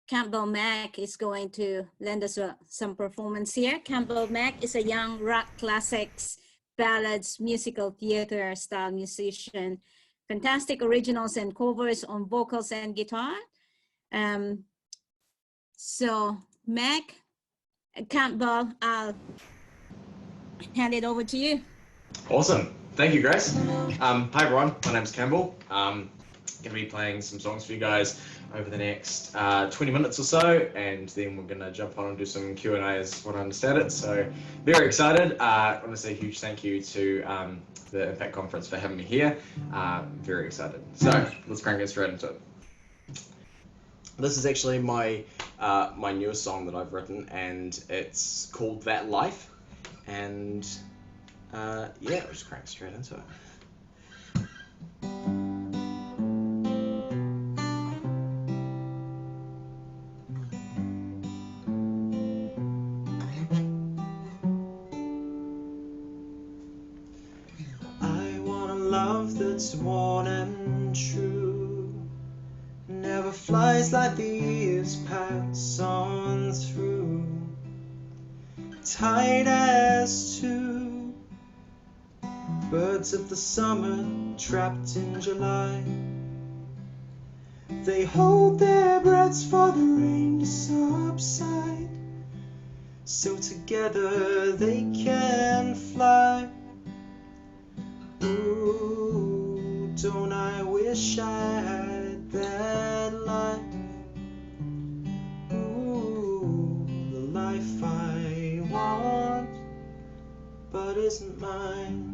Campbell Mack is going to lend us some performance here. Campbell Mack is a young rock classics, ballads, musical theater style musician. Fantastic originals and covers on vocals and guitar. So Mac, Campbell, I'll hand it over to you. Awesome. Thank you, Grace. Hi, everyone. My name's Campbell. Going to be playing some songs for you guys over the next 20 minutes or so, and then we're going to jump on and do some Q&A as what I understand it. So very excited. I want to say a huge thank you to the Impact Conference for having me here. Very excited. So let's crank it straight into it. This is actually my newest song that I've written, and it's called That Life. And yeah, we'll just crank straight into it. I want a love that's worn and true, never flies like the years pass on through, tight as two birds of the summer trapped in July. They hold their breaths for the rain to subside, so together they can fly. Ooh, don't I wish I had that life? Ooh, the life I want, but isn't mine.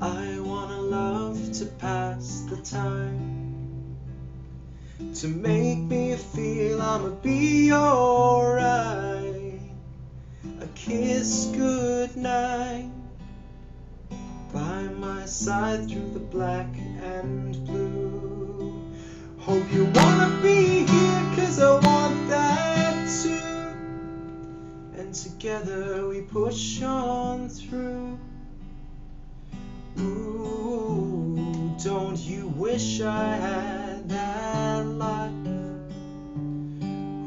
I want a love to pass the time, to make me feel I'ma be alright. A kiss goodnight, by my side through the black and blue. Hope you wanna be here, 'cause I want that too. And together we push on through. Ooh, don't you wish I had that life?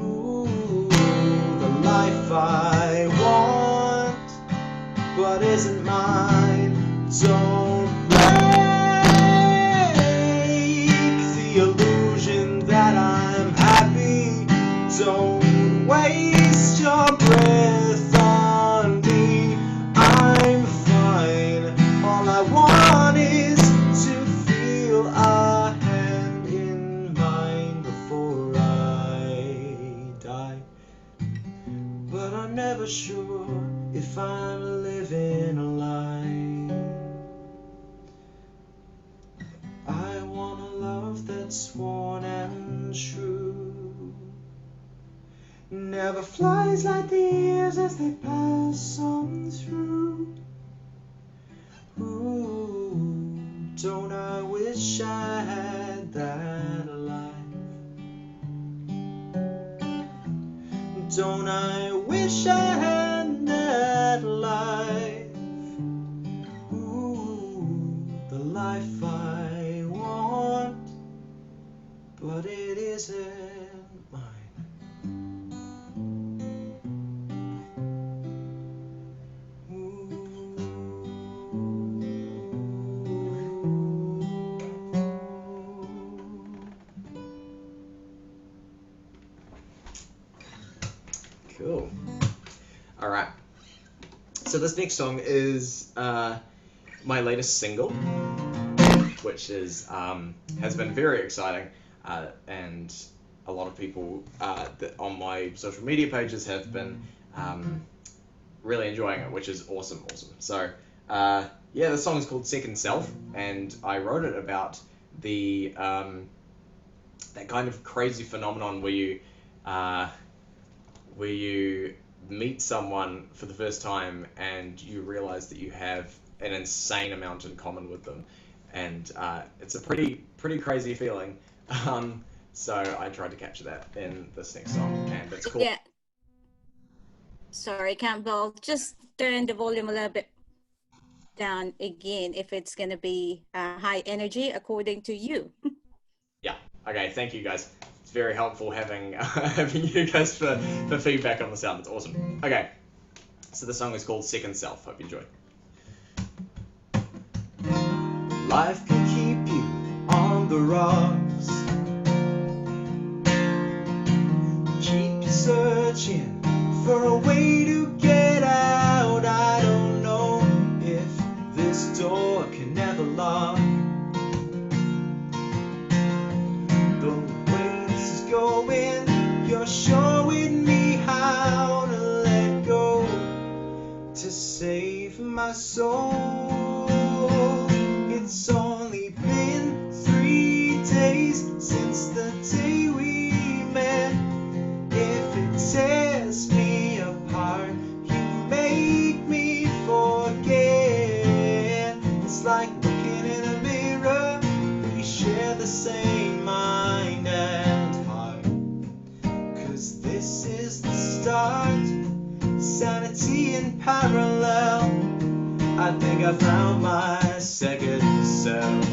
Ooh, the life I want, but isn't mine. Don't break the illusion that I'm happy. Don't waste your breath on me. I'm fine. All I want is to feel a hand in mine before I die. But I'm never sure if I'm living a lie. I want a love that's worn and true, never flies like the years as they pass on through. Ooh, don't I wish I had that life? Don't I wish I had that life? Ooh, the life I want, but it isn't mine. Cool. All right. So this next song is my latest single, which is has been very exciting, and a lot of people that on my social media pages have been really enjoying it, which is awesome. So yeah, the song is called Second Self, and I wrote it about the that kind of crazy phenomenon where you meet someone for the first time and you realize that you have an insane amount in common with them, and it's a pretty crazy feeling. So I tried to capture that in this next song, and it's called. Yeah. Sorry, Campbell, just turn the volume a little bit down again if it's going to be high energy according to you. Yeah. Okay. Thank you guys. It's very helpful having having you guys for feedback on the sound. It's awesome. Okay. So the song is called Second Self. Hope you enjoy. Life can keep you on the rocks, keep you searching for a way to get out. I don't know if this door can never lock. The way this is going, you're showing me how to let go to save my soul. It's only been 3 days since the day we met. If it tears me apart, you make me forget. It's like looking in a mirror, we share the same mind and heart. 'Cause this is the start, sanity in parallel. I think I found my second self.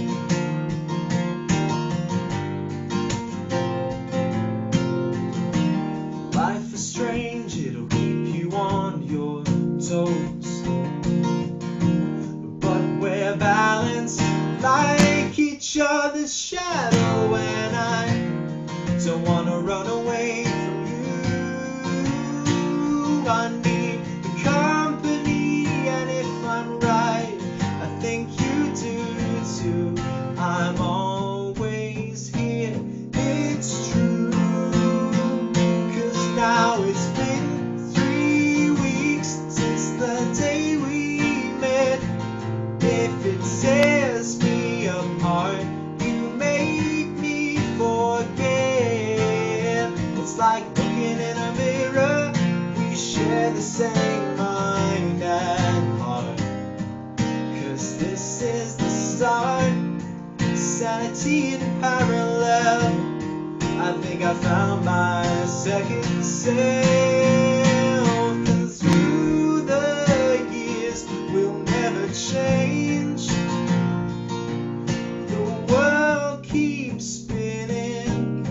Life is strange, it'll keep you on your toes, but we're balanced like each other's shadow, and I don't wanna run away from you. I need the company, and if I'm right, I think you do too. I'm always here, it's true. 'Cause now it's been 3 weeks since the day we met. If it tears me apart, you make me forget. It's like looking in a mirror, we share the same mind and heart. 'Cause this is the start, sanity in parallel. I think I found my second self, and through the years we'll never change. The world keeps spinning,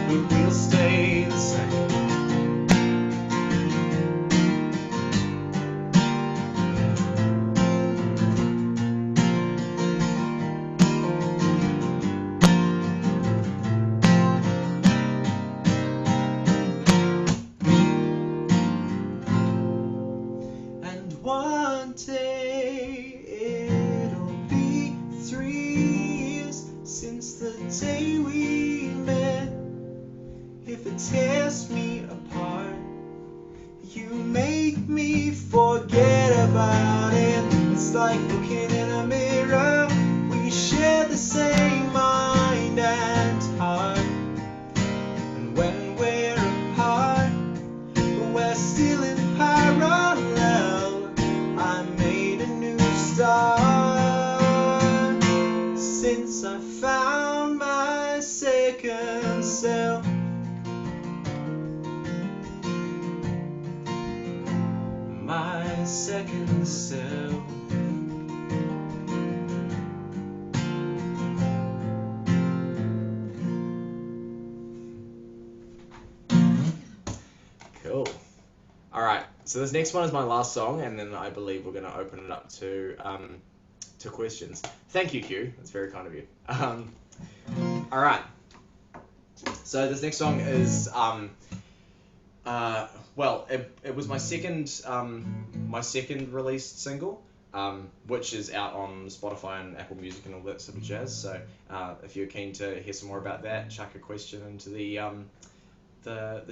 but we'll stay the same. And one day it'll be 3 years since the day we met. If it tears me apart, you make me forget about it. It's like looking in a mirror, we share the same mind and heart. And when we're apart, we're still in parallel. I made a new start since I found my second self. My second self. Cool. All right. So this next one is my last song, and then I believe we're going to open it up to questions. Thank you, Q. That's very kind of you. All right. So this next song is well, it was my second released single, which is out on Spotify and Apple Music and all that sort of jazz. So if you're keen to hear some more about that, chuck a question into the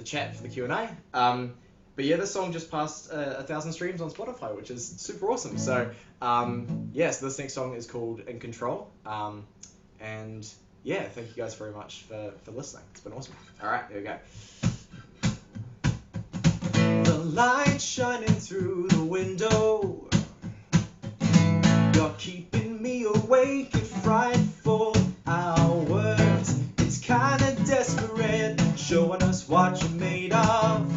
chat for the Q&A. But yeah, this song just passed 1,000 streams on Spotify, which is super awesome. So yeah, so this next song is called In Control. And yeah, thank you guys very much for listening. It's been awesome. All right, here we go. The light shining through the window, you're keeping me awake at frightful hours. It's kinda desperate, showing us what you're made of.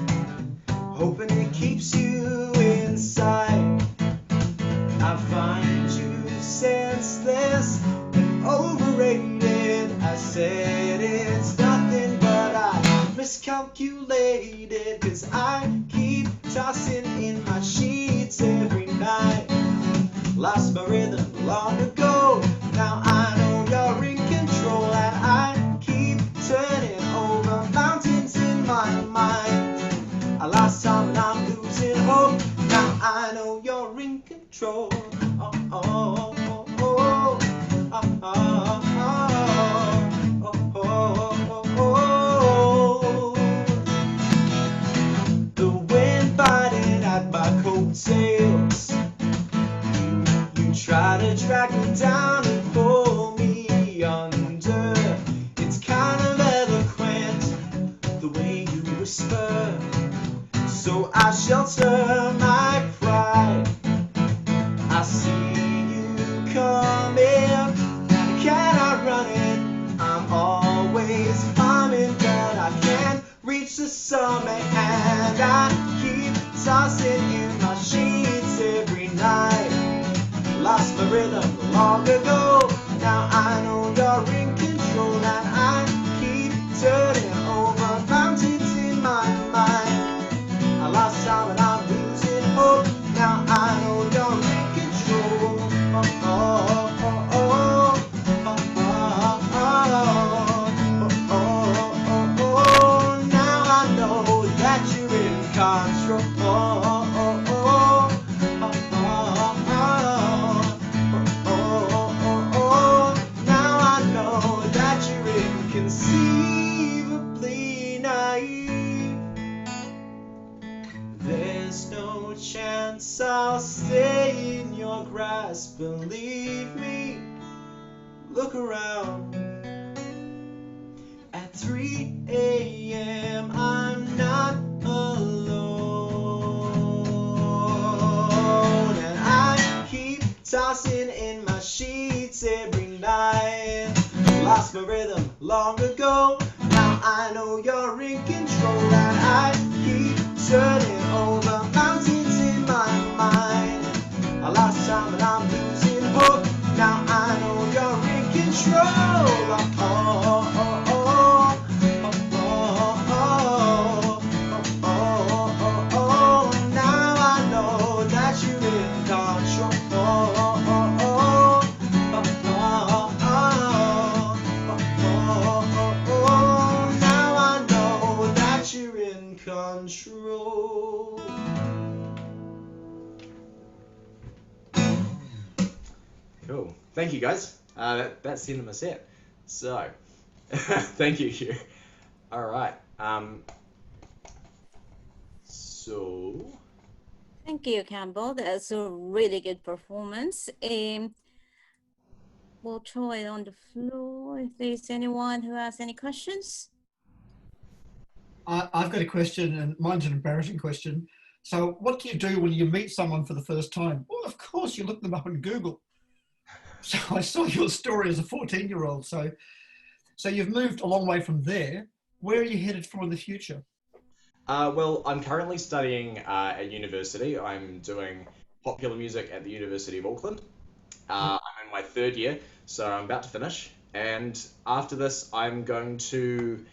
control. Oh, oh, oh, oh, oh, oh, oh, oh, oh, oh. The wind biting at my coattails. You try to drag me down and pull me under. It's kind of eloquent the way you whisper. So I shelter my pride. I see you coming, cannot run it. I'm always climbing, but I can't reach the summit. And I keep tossing in my sheets every night. Lost my rhythm long ago. Now I know you're in control, and I keep turning over mountains in my mind. I lost time and I'm losing hope. Now I know you're in control. Oh, oh, oh, oh, oh, oh, oh, oh, oh, oh. Now I know that you're in control. Oh, oh, oh, oh, oh, oh, oh, oh. Now I know that you're inconceivably naive. There's no chance I'll stay in your grasp, believe me. Look around. At 3 a.m. I'm not alone. And I keep tossing in my sheets every night. Lost my rhythm long ago. Now I know you're in control, and I keep turning over mountains in my mind. I lost time and I'm losing hope. Now I know you're in control. Oh, oh, oh, oh, oh, oh, oh, oh, oh. Now I know that you're in control. Oh, oh, oh, oh, oh, oh, oh. Now I know that you're in control. Cool. Thank you, guys. That's the end of my set. So, thank you, Hugh. All right. So. Thank you, Campbell. That's a really good performance. We'll throw it on the floor if there's anyone who has any questions. I've got a question, and mine's an embarrassing question. So what do you do when you meet someone for the first time? Well, of course, you look them up on Google. So I saw your story as a 14-year-old. So you've moved a long way from there. Where are you headed for in the future? Well, I'm currently studying at university. I'm doing popular music at the University of Auckland. I'm in my third year, so I'm about to finish. And after this, I'm going to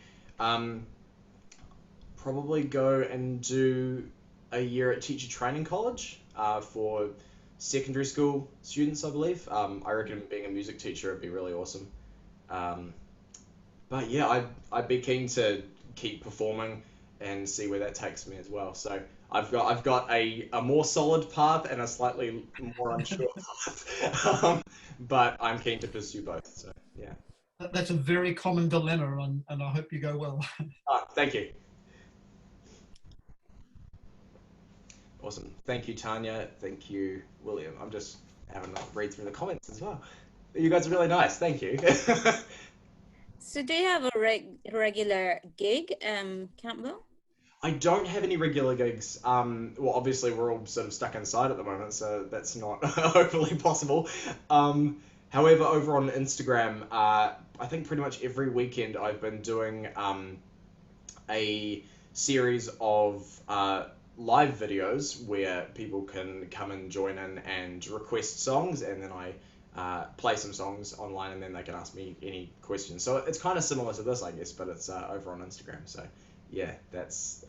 probably go and do a year at teacher training college for secondary school students, I believe. I reckon being a music teacher would be really awesome. But yeah, I'd be keen to keep performing and see where that takes me as well. So I've got a more solid path and a slightly more unsure path, but I'm keen to pursue both. So yeah. That's a very common dilemma, and I hope you go well. Thank you. Awesome. Thank you, Tanya. Thank you, William. I'm just having a read through the comments as well. You guys are really nice. Thank you. So do you have a regular gig, Campbell? I don't have any regular gigs. Well, obviously we're all sort of stuck inside at the moment, so that's not hopefully possible. However, over on Instagram, I think pretty much every weekend I've been doing a series of live videos where people can come and join in and request songs, and then I play some songs online, and then they can ask me any questions. So it's kind of similar to this, I guess, but it's over on Instagram. So yeah, that's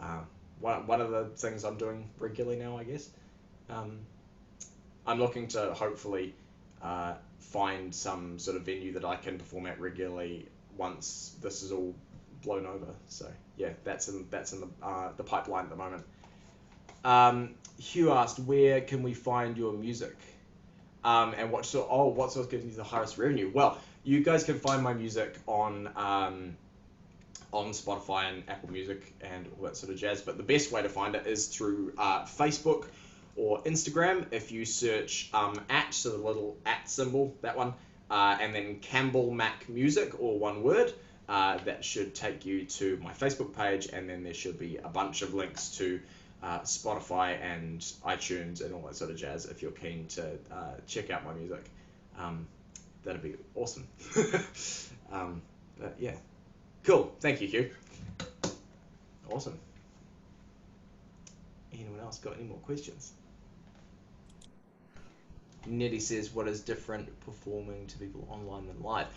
one of the things I'm doing regularly now, I guess. I'm looking to hopefully find some sort of venue that I can perform at regularly once this is all blown over. So yeah, that's in the pipeline at the moment. Hugh asked, where can we find your music? And what sort of gives you the highest revenue? Well, you guys can find my music on Spotify and Apple Music and all that sort of jazz. But the best way to find it is through Facebook or Instagram. If you search so the little @ symbol, that one, and then Campbell Mack Music, or one word, that should take you to my Facebook page, and then there should be a bunch of links to Spotify and iTunes and all that sort of jazz if you're keen to check out my music. That'd be awesome. But yeah. Cool. Thank you, Hugh. Awesome. Anyone else got any more questions? Nettie says, what is different performing to people online than live?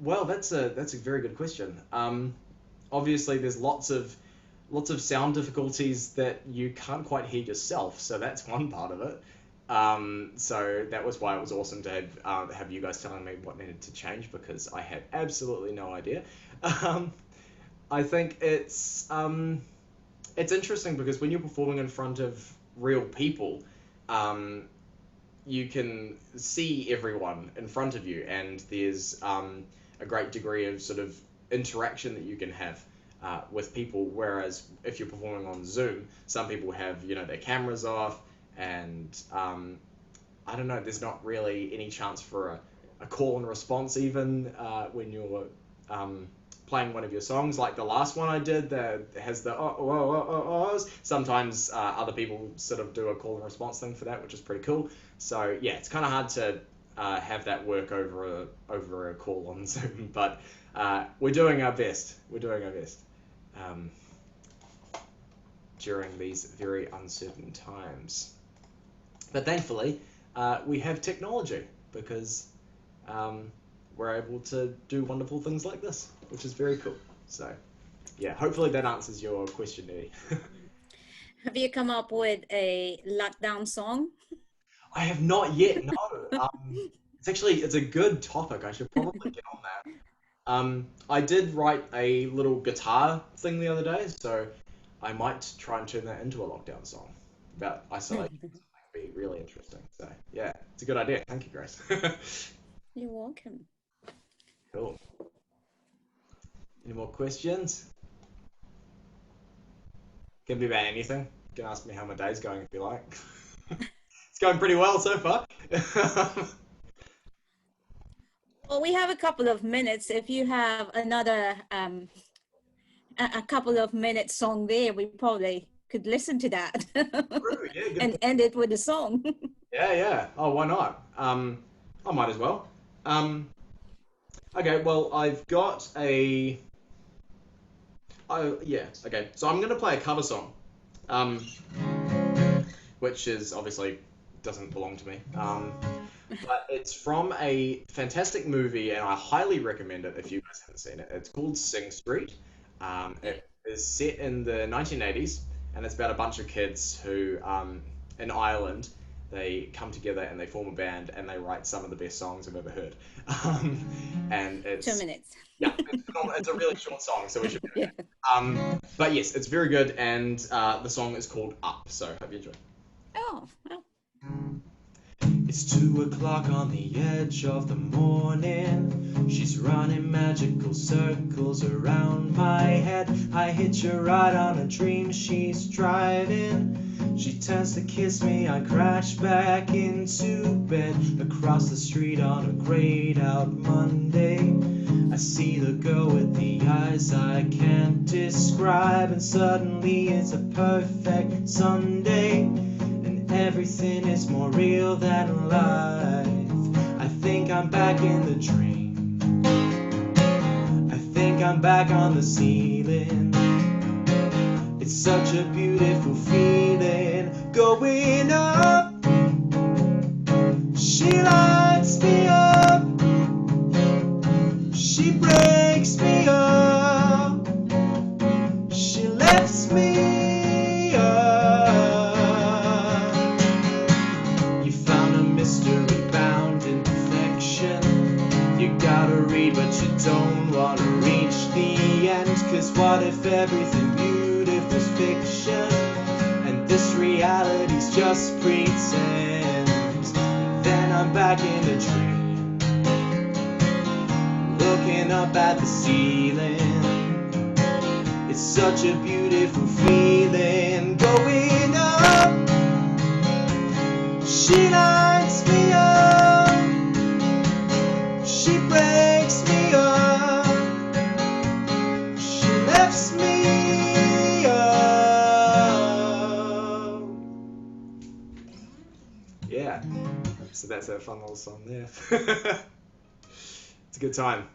Well, that's a very good question. Obviously, there's lots of sound difficulties that you can't quite hear yourself, so that's one part of it. So that was why it was awesome to have you guys telling me what needed to change, because I had absolutely no idea. I think it's interesting because when you're performing in front of real people, you can see everyone in front of you, and there's a great degree of sort of interaction that you can have with people. Whereas if you're performing on Zoom, some people have their cameras off, and I don't know, there's not really any chance for a call and response even when you're playing one of your songs, like the last one I did that has the ohs. Sometimes other people sort of do a call and response thing for that, which is pretty cool. So yeah, it's kind of hard to have that work over a call on Zoom, but we're doing our best. During these very uncertain times. But thankfully, we have technology, because we're able to do wonderful things like this, which is very cool. So, yeah, hopefully that answers your question, Eddie. Have you come up with a lockdown song? I have not yet, no. It's a good topic. I should probably get on that. I did write a little guitar thing the other day, so I might try and turn that into a lockdown song about isolation. That would be really interesting. So yeah, it's a good idea. Thank you, Grace. You're welcome. Cool. Any more questions? Can be about anything. You can ask me how my day's going if you like. It's going pretty well so far. Well, we have a couple of minutes. If you have another a couple of minute song there, we probably could listen to that. True, yeah, and end it with a song. Yeah. Oh, why not? I might as well. Okay, well, I've got a... okay. So I'm going to play a cover song, which is obviously doesn't belong to me. But it's from a fantastic movie, and I highly recommend it if you guys haven't seen it. It's called Sing Street. It is set in the 1980s, and it's about a bunch of kids who, in Ireland, they come together and they form a band, and they write some of the best songs I've ever heard. And it's 2 minutes. Yeah, it's a really short song, so we should do it. But yes, it's very good, and the song is called Up. So hope you enjoy. Oh, well. It's 2 o'clock on the edge of the morning. She's running magical circles around my head. I hitch a ride on a dream she's driving. She turns to kiss me, I crash back into bed. Across the street on a grayed out Monday, I see the girl with the eyes I can't describe, and suddenly it's a perfect Sunday. Everything is more real than life. I think I'm back in the dream. I think I'm back on the ceiling. It's such a beautiful feeling. Going up. She lights me up. She breaks me up. She lifts me up. But you don't want to reach the end, 'cause what if everything beautiful's fiction? this reality's just pretend. Then I'm back in the train, looking up at the ceiling. It's such a beautiful feeling. Going up, she lights me up, she breaks me up, she lifts me up. Yeah, so that's a fun little song there. It's a good time.